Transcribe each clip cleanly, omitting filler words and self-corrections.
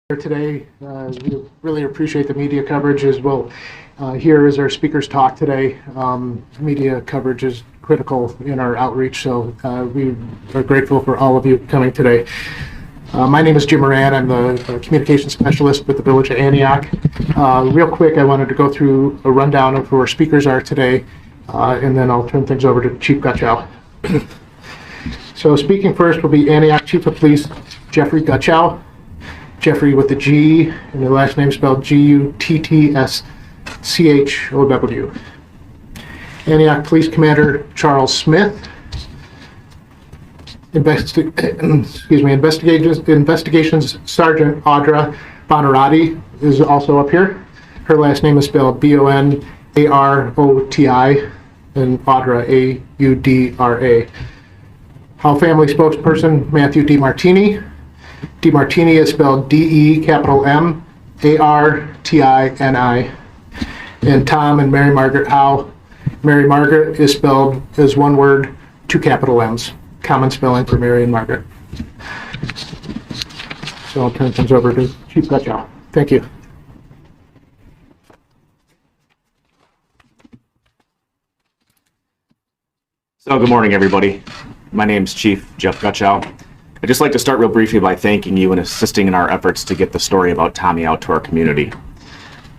Here today. We really appreciate the media coverage as well. Here is our speakers talk today. Media coverage is critical in our outreach, so we are grateful for all of you coming today. My name is Jim Moran. I'm the communications specialist with the Village of Antioch. Real quick, I wanted to go through a rundown of who our speakers are today, and then I'll turn things over to Chief Gutchow. So speaking first will be Antioch Chief of Police Jeffrey Gutchow. Jeffrey with the G, and the last name spelled Guttschow. Antioch Police Commander Charles Smith. Investigations Sergeant Audra Bonarati is also up here. Her last name is spelled Bonaroti, and Audra Audra. Howe family spokesperson Matthew DiMartini. DiMartini is spelled DeMartini. And Tom and Mary Margaret Howe. Mary Margaret is spelled as one word, two capital M's. Common spelling for Mary and Margaret. So I'll turn things over to Chief Gutchow. Thank you. So good morning, everybody. My name is Chief Jeff Gutchow. I'd just like to start real briefly by thanking you and assisting in our efforts to get the story about Tommy out to our community.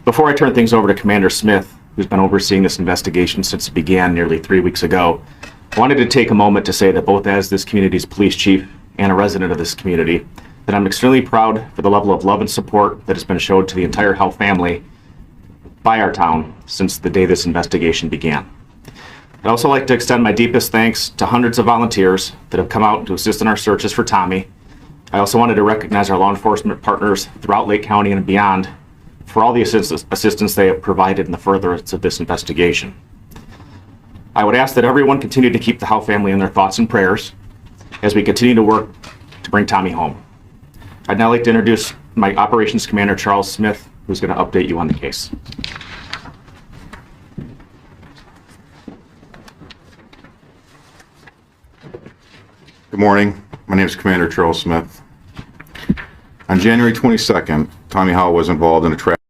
Before I turn things over to Commander Smith, who's been overseeing this investigation since it began nearly 3 weeks ago, I wanted to take a moment to say that both as this community's police chief and a resident of this community, that I'm extremely proud for the level of love and support that has been showed to the entire Howe family by our town since the day this investigation began. I'd also like to extend my deepest thanks to hundreds of volunteers that have come out to assist in our searches for Tommy. I also wanted to recognize our law enforcement partners throughout Lake County and beyond for all the assistance they have provided in the furtherance of this investigation. I would ask that everyone continue to keep the Howe family in their thoughts and prayers as we continue to work to bring Tommy home. I'd now like to introduce my Operations Commander, Charles Smith, who's going to update you on the case. Good morning. My name is Commander Charles Smith. On January 22nd, Tommy Howe was involved in a traffic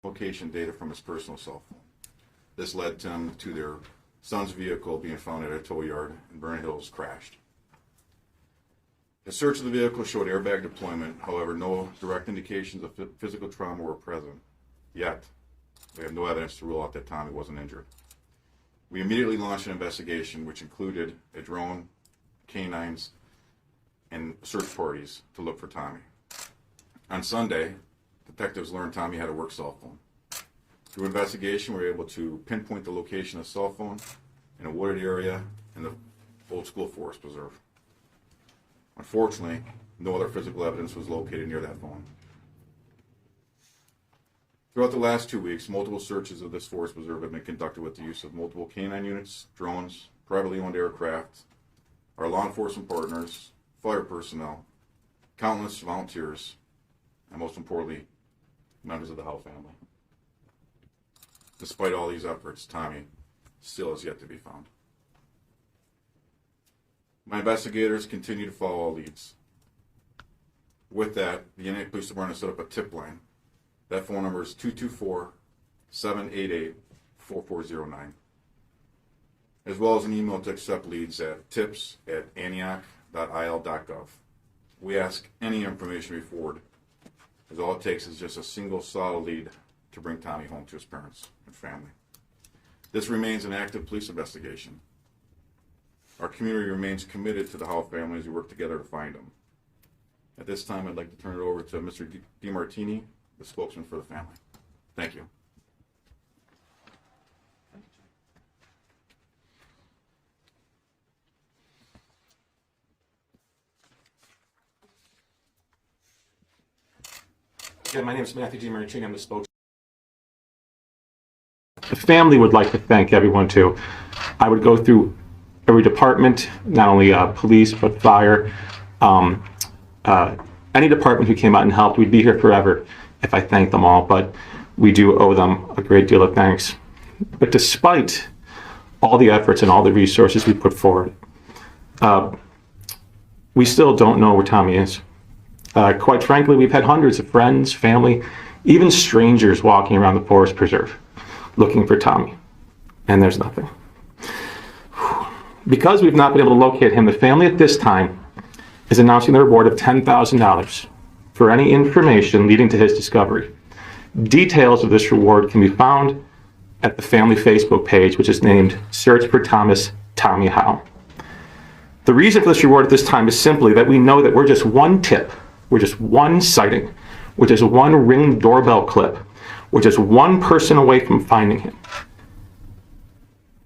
location data from his personal cell phone. This led them to their son's vehicle being found at a tow yard in Vernon Hills crashed. The search of the vehicle showed airbag deployment. However, no direct indications of physical trauma were present. Yet, we have no evidence to rule out that Tommy wasn't injured. We immediately launched an investigation which included a drone, canines, and search parties to look for Tommy. On Sunday, detectives learned Tommy had a work cell phone. Through investigation, we were able to pinpoint the location of the cell phone in a wooded area in the Old School Forest Preserve. Unfortunately, no other physical evidence was located near that phone. Throughout the last 2 weeks, multiple searches of this forest preserve have been conducted with the use of multiple canine units, drones, privately owned aircraft, our law enforcement partners, fire personnel, countless volunteers, and most importantly, members of the Howe family. Despite all these efforts, Tommy still has yet to be found. My investigators continue to follow all leads. With that, the Antioch Police Department set up a tip line. That phone number is 224-788-4409, as well as an email to accept leads at tips@antioch.il.gov. We ask any information we forward, as all it takes is just a single solid lead to bring Tommy home to his parents and family. This remains an active police investigation. Our community remains committed to the Howe family as we work together to find him. At this time, I'd like to turn it over to Mr. DiMartini, the spokesman for the family. Thank you. Again, my name is Matthew DiMartini. I'm the spokesman. The family would like to thank everyone too. I would go through every department, not only police, but fire. Any department who came out and helped, we'd be here forever if I thanked them all, but we do owe them a great deal of thanks. But despite all the efforts and all the resources we put forward, We still don't know where Tommy is. Quite frankly, we've had hundreds of friends, family, even strangers walking around the forest preserve looking for Tommy, and there's nothing. Because we've not been able to locate him, the family at this time is announcing the reward of $10,000 for any information leading to his discovery. Details of this reward can be found at the family Facebook page, which is named Search for Tommy Howe. The reason for this reward at this time is simply that we know that we're just one tip, we're just one sighting, we're just one Ring doorbell clip, we're just one person away from finding him.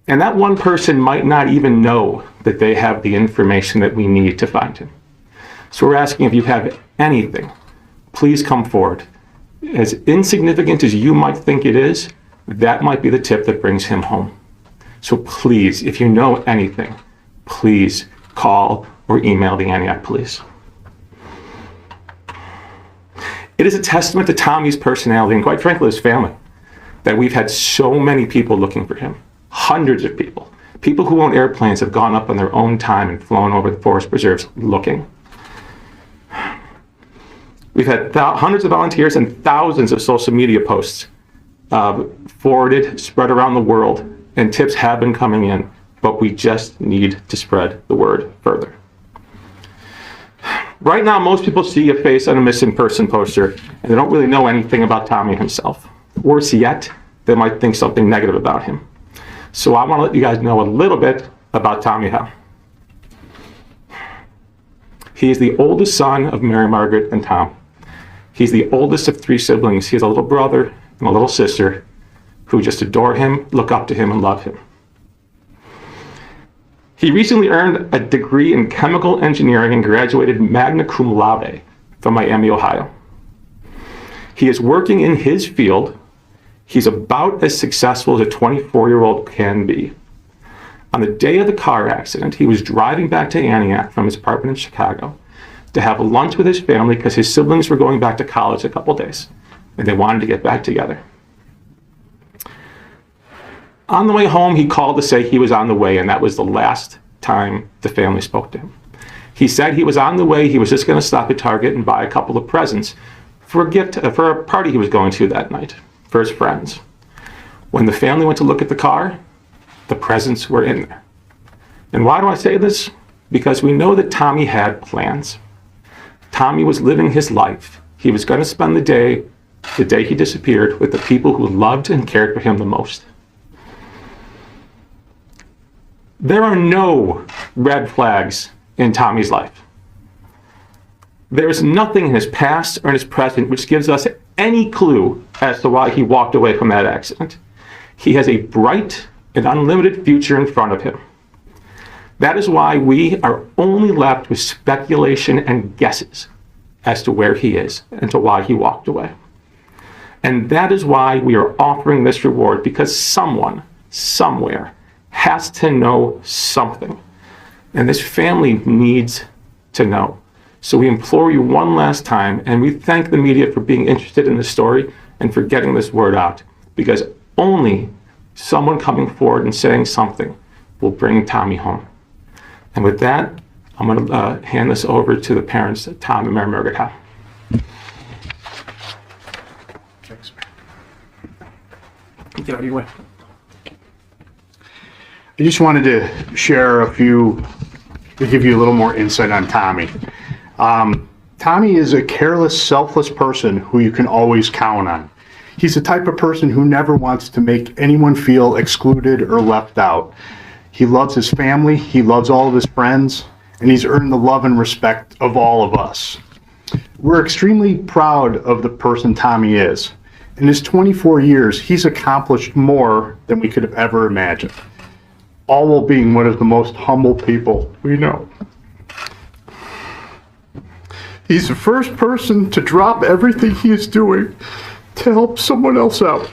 And that one person might not even know that they have the information that we need to find him. So we're asking if you have anything, please come forward. As insignificant as you might think it is, that might be the tip that brings him home. So please, if you know anything, please call or email the Antioch Police. It is a testament to Tommy's personality and quite frankly his family that we've had so many people looking for him. Hundreds of people. People who own airplanes have gone up on their own time and flown over the forest preserves looking. We've had hundreds of volunteers and thousands of social media posts forwarded, spread around the world, and tips have been coming in, but we just need to spread the word further. Right now, most people see a face on a missing person poster, and they don't really know anything about Tommy himself. Worse yet, they might think something negative about him. So I want to let you guys know a little bit about Tommy Howe. He is the oldest son of Mary Margaret and Tom. He's the oldest of 3 siblings. He has a little brother and a little sister who just adore him, look up to him, and love him. He recently earned a degree in chemical engineering and graduated magna cum laude from Miami, Ohio. He is working in his field. He's about as successful as a 24-year-old can be. On the day of the car accident, he was driving back to Antioch from his apartment in Chicago to have lunch with his family because his siblings were going back to college in a couple days, and they wanted to get back together. On the way home, he called to say he was on the way, and that was the last time the family spoke to him. He said he was on the way, he was just going to stop at Target and buy a couple of presents for a party he was going to that night for his friends. When the family went to look at the car, the presents were in there. And why do I say this? Because we know that Tommy had plans. Tommy was living his life. He was going to spend the day he disappeared, with the people who loved and cared for him the most. There are no red flags in Tommy's life. There is nothing in his past or in his present which gives us any clue as to why he walked away from that accident. He has a bright and unlimited future in front of him. That is why we are only left with speculation and guesses as to where he is and to why he walked away. And that is why we are offering this reward, because someone, somewhere, has to know something. And this family needs to know. So we implore you one last time, and we thank the media for being interested in this story and for getting this word out, because only someone coming forward and saying something will bring Tommy home. And with that, I'm going to hand this over to the parents, Tom and Mary Margaret Howe. Thanks. Get out of your way. I just wanted to share to give you a little more insight on Tommy. Tommy is a careless, selfless person who you can always count on. He's the type of person who never wants to make anyone feel excluded or left out. He loves his family, he loves all of his friends, and he's earned the love and respect of all of us. We're extremely proud of the person Tommy is. In his 24 years, he's accomplished more than we could have ever imagined, all while being one of the most humble people we know. He's the first person to drop everything he is doing to help someone else out.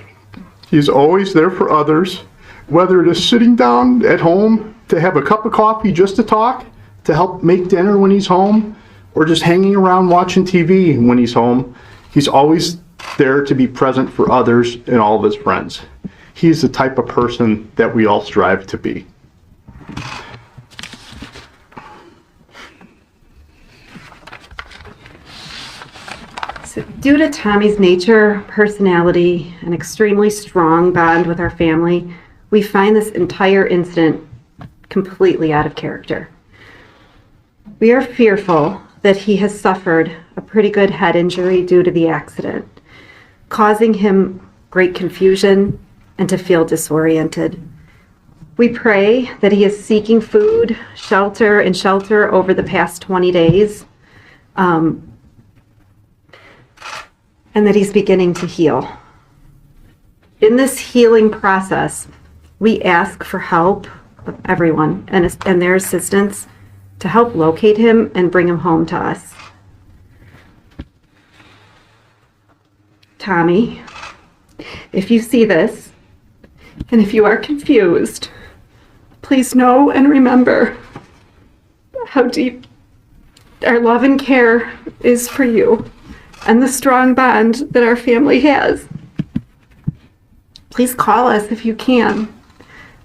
He's always there for others, whether it is sitting down at home to have a cup of coffee just to talk, to help make dinner when he's home, or just hanging around watching TV when he's home. He's always there to be present for others and all of his friends. He's the type of person that we all strive to be. So due to Tommy's nature, personality, and extremely strong bond with our family, we find this entire incident completely out of character. We are fearful that he has suffered a pretty good head injury due to the accident, causing him great confusion and to feel disoriented. We pray that he is seeking food, shelter over the past 20 days, and that he's beginning to heal. In this healing process, we ask for help of everyone and their assistance to help locate him and bring him home to us. Tommy, if you see this, and if you are confused, please know and remember how deep our love and care is for you and the strong bond that our family has. Please call us if you can.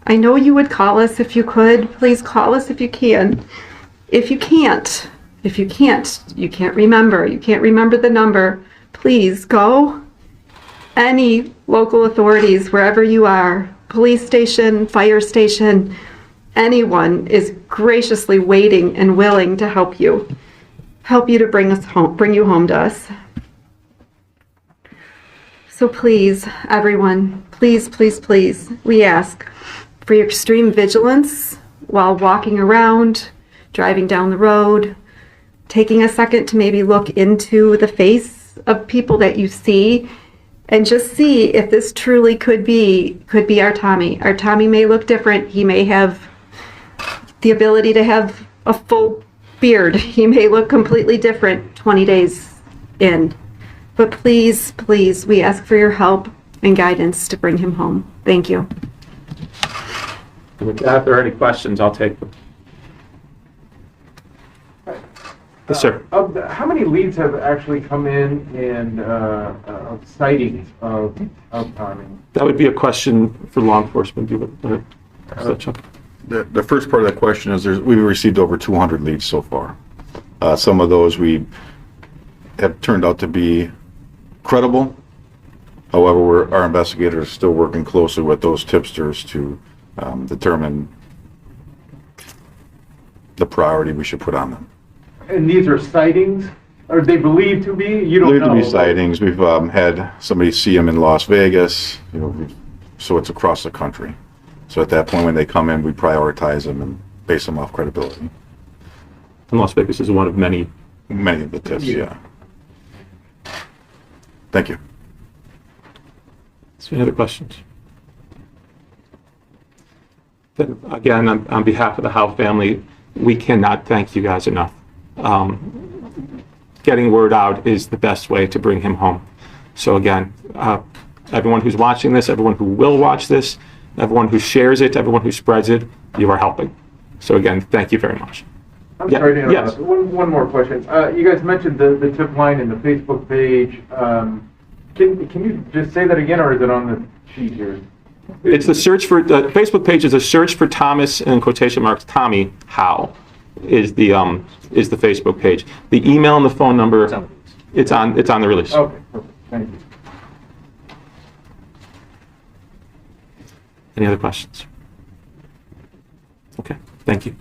I know you would call us if you could. Please call us if you can. If you can't remember the number, please go. Any local authorities, wherever you are, police station, fire station, anyone is graciously waiting and willing to help you to bring you home to us. So please, everyone, please, we ask for your extreme vigilance while walking around, driving down the road, taking a second to maybe look into the face of people that you see and just see if this truly could be our Tommy. Our Tommy may look different. He may have the ability to have a full beard. He may look completely different 20 days in. But please, we ask for your help and guidance to bring him home. Thank you. With that, if there are any questions, I'll take them. Yes, sir. How many leads have actually come in and of sightings of Tommy? That would be a question for law enforcement. Is that Chuck? The first part of that question is we've received over 200 leads so far. Some of those we have turned out to be credible. However, our investigators are still working closely with those tipsters to determine the priority we should put on them. And these are sightings? Are they believed to be? You don't Believed know. to be sightings. We've had somebody see them in Las Vegas, so it's across the country. So at that point, when they come in, we prioritize them and base them off credibility. And Las Vegas is one of many. Many of the tips, yeah. Thank you. So any other questions? Then again, on behalf of the Howe family, we cannot thank you guys enough. Getting word out is the best way to bring him home. So again, everyone who's watching this, everyone who will watch this, everyone who shares it, everyone who spreads it, you are helping. So again, thank you very much. I'm Yeah, sorry to interrupt. yes. One more question. You guys mentioned the tip line and the Facebook page. Can you just say that again, or is it on the sheet here? It's the search for, the Facebook page is a search for Thomas, in quotation marks, Tommy Howe is the Facebook page. The email and the phone number, it's on the release. Okay, perfect. Thank you. Any other questions? Okay, thank you.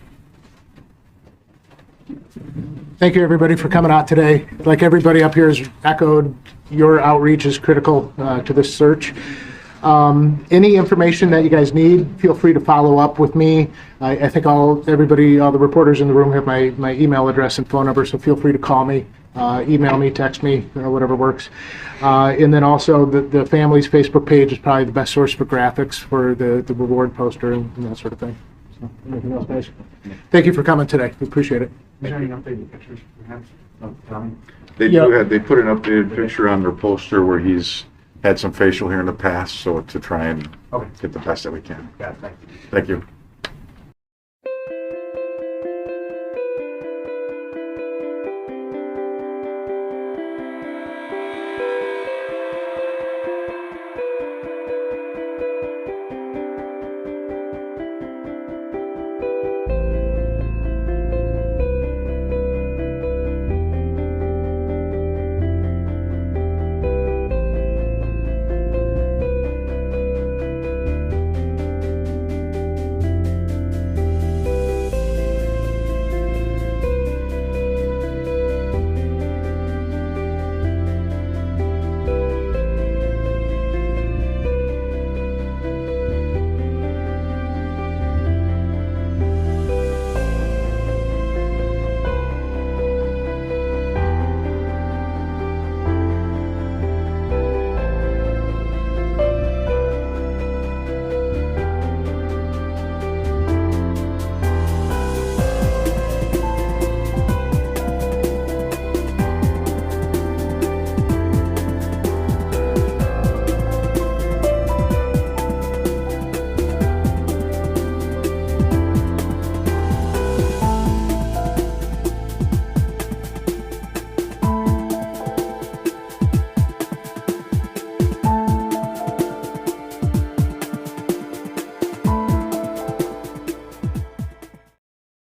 Thank you, everybody, for coming out today. Like everybody up here has echoed, your outreach is critical to this search. Any information that you guys need, feel free to follow up with me. I think all the reporters in the room have my email address and phone number, so feel free to call me, email me, text me, whatever works. And then also the family's Facebook page is probably the best source for graphics for the reward poster and that sort of thing. So, anything else, guys? Thank you for coming today. We appreciate it. Is there any updated pictures, perhaps, of Tommy? They put an updated picture on their poster where he's had some facial hair in the past, so to try and Okay. get the best that we can. Yeah, thank you. Thank you.